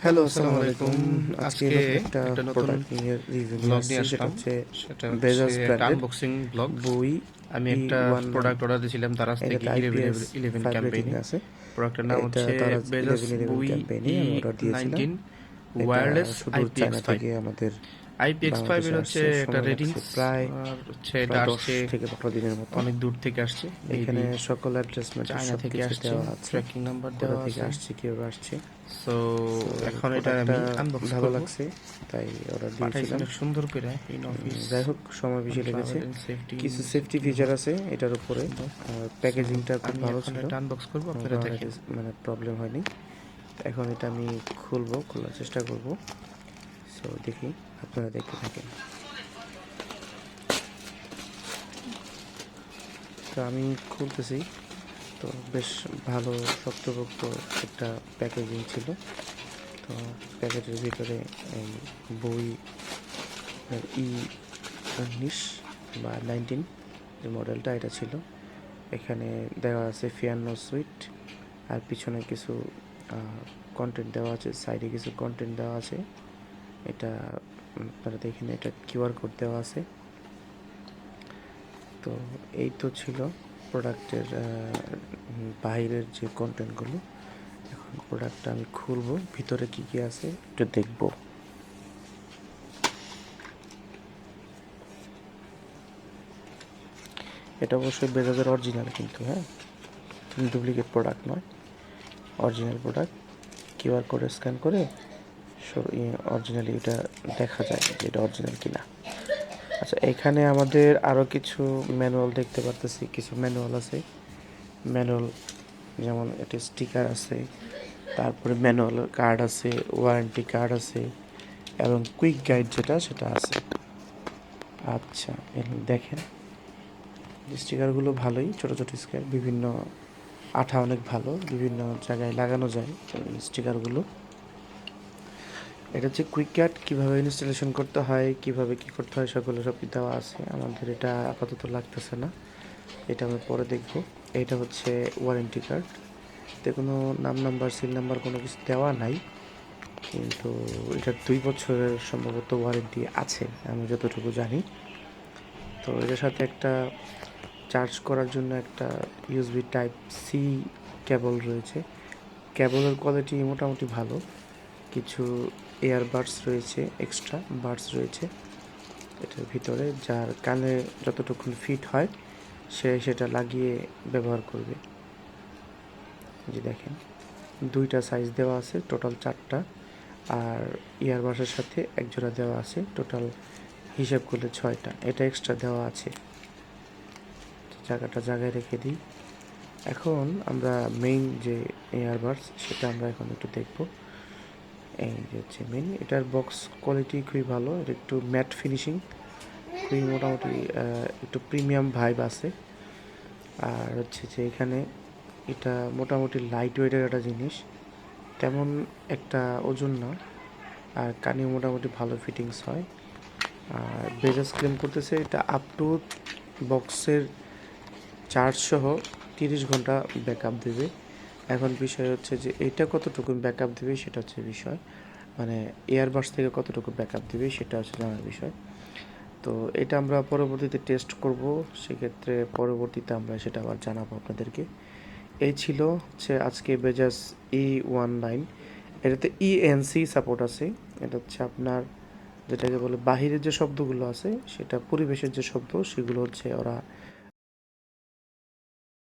Hello, আসসালামু আসসালামু আলাইকুম। আলাইকুম। আজকে নতুন একটা একটা নতুন প্রোডাক্ট নিয়ে রিভিউ নিয়ে ব্লগ আসছি, নিয়ে সেটা আসলাম। হচ্ছে সেটা হচ্ছে বেজাস একটা ব্র্যান্ডের আনবক্সিং ব্লগ। বুই আমি একটা E19। প্রোডাক্ট অর্ডার দিয়েছিলাম দারাজ থেকে এটাতে IPS 11 5 রেটিং ক্যাম্পেইনে। আছে। প্রোডাক্টের নাম এটা হচ্ছে দারাজ বেজাস 11 বুই ক্যাম্পেইনে ই আমি অর্ডার দিয়েছিলাম। 19 এটা ওয়্যারলেস সুদূর চায়না IPX5। থেকে আমাদের IPX5 বাংলাদেশে এর হচ্ছে আসছে, একটা সময় লাগছে রেটিংস, প্রায় আর হচ্ছে এটা প্রায় 10 আসছে থেকে 12 দিনের মতো। অনেক দূর থেকে আসছে, এখানে মেবি সকল অ্যাডজাস্টমেন্টের চায়না সব থেকে কিছু আসছে, দেওয়া আছে, ট্র্যাকিং নাম্বার কোথা দেওয়া থেকে আছে। আসছে, কীভাবে আসছে। সো সো এখন এটা প্রোডাক্টটা আমি আনবক্স ভালো করব। লাগছে, তাই অর্ডার পাঠাইছে দিয়েছিলাম। অনেক সুন্দর করে ইন অফিস যাই হোক, সময় অন বেশি লেগেছে। ট্রাভেল এন্ড সেফটি কিছু সেফটি সিকিউর ফিচার আছে এটার উপরে। সুন্দর। সো প্যাকেজিংটা খুব আমি ভালো এখন ছিল, এটা আনবক্স করব, কোনো আপনারা ধরনের দেখেন। মানে প্রবলেম হয়নি। তো এখন এটা আমি খোলার চেষ্টা করব। সো দেখি, আপনারা দেখতে থাকেন। তো আমি খুলতেছি। তো বেশ ভালো শক্তপোক্ত একটা প্যাকেজিং ছিল। তো প্যাকেজের ভিতরে এই বই E19 বা 19 যে মডেলটা, এটা ছিল। এখানে দেওয়া আছে ফিয়ানো সুইট, আর পিছনে কিছু কন্টেন্ট দেওয়া আছে, সাইডে কিছু কন্টেন্ট দেওয়া আছে। এটা আপনারা দেখেন, এটা কিউআর কোড দেওয়া আছে। তো এই তো ছিল প্রোডাক্টের বাইরের যে কন্টেন্টগুলো। এখন প্রোডাক্টটা আমি খুলবো, ভিতরে কি কি আছে একটু দেখবো। এটা অবশ্যই বেজাজের অরিজিনাল, কিন্তু হ্যাঁ, ডুপ্লিকেট প্রোডাক্ট নয়, অরিজিনাল প্রোডাক্ট। কিউআর কোডে স্ক্যান করে অরিজিনালি এটা দেখা যায় যে এটা অরিজিনাল কিনা। আচ্ছা, এখানে আমাদের আরও কিছু ম্যানুয়াল দেখতে পারতেছি, কিছু ম্যানুয়াল আছে। ম্যানুয়াল যেমন এটা স্টিকার আছে, তারপরে ম্যানুয়াল কার্ড আছে, ওয়ারেন্টি কার্ড আছে, এবং কুইক গাইড যেটা সেটা আছে। আচ্ছা, দেখেন স্টিকারগুলো ভালোই, ছোটো ছোটো স্টিকার, বিভিন্ন আঠা অনেক ভালো, বিভিন্ন জায়গায় লাগানো যায় স্টিকারগুলো। এটা হচ্ছে কুইক কার্ড, কীভাবে ইনস্টলেশন করতে হয়, কীভাবে কী করতে হয়, সকলে সব দেওয়া আছে। আমাদের এটা আপাতত লাগতেছে না, এটা আমি পরে দেখব। এটা হচ্ছে ওয়ারেন্টি কার্ড, এতে কোনো নাম্বার, সিল নাম্বার কোনো কিছু দেওয়া নাই, কিন্তু এটা 2 বছরের সম্ভবত ওয়ারেন্টি আছে আমি যতটুকু জানি। তো এটার সাথে একটা চার্জ করার জন্য একটা ইউএসবি টাইপ সি কেবল রয়েছে। কেবলের কোয়ালিটি মোটামুটি ভালো। কিছু এয়ারবাডস রয়েছে, এক্সট্রা বাডস রয়েছে এটার ভিতরে, যার কানে যতটুকুন ফিট হয় সে সেটা লাগিয়ে ব্যবহার করবে। যে দেখেন, 2টা সাইজ দেওয়া আছে, টোটাল 4টা, আর ইয়ারবাডসের সাথে এক জোড়া দেওয়া আছে, টোটাল হিসাব করলে 6টা। এটা এক্সট্রা দেওয়া আছে, জায়গাটা জায়গায় রেখে দিই। এখন আমরা মেইন যে ইয়ারবাডস সেটা আমরা এখন একটু দেখব। এই যে হচ্ছে মেইন, এটার বক্স কোয়ালিটি খুবই ভালো, এটা একটু ম্যাট ফিনিশিং, খুবই মোটামুটি একটু প্রিমিয়াম ভাইব আছে। আর হচ্ছে যে এখানে এটা মোটামুটি লাইট ওয়েটের একটা জিনিস, তেমন একটা ওজন না, আর কানে মোটামুটি ভালো ফিটিংস হয়। আর বেজাস ক্লেম করতেছে এটা আপ টু বক্সের চার্জ সহ 30 ঘন্টা ব্যাকআপ দেবে। এখন বিষয় হচ্ছে যে এটা কতটুকু ব্যাকআপ দেবে সেটা হচ্ছে বিষয়, মানে এয়ারবাডস থেকে কতটুকু ব্যাকআপ দেবে সেটা হচ্ছে জানার বিষয়। তো এটা আমরা পরবর্তীতে টেস্ট করব, সেক্ষেত্রে পরবর্তীতে আমরা সেটা আবার জানাবো আপনাদেরকে। এই ছিল হচ্ছে আজকে বেজাস E19। এটাতে ইএনসি সাপোর্ট আছে। এটা হচ্ছে আপনার যেটাকে বলে বাহিরের যে শব্দগুলো আছে, সেটা পরিবেশের যে শব্দ সেগুলো হচ্ছে ওরা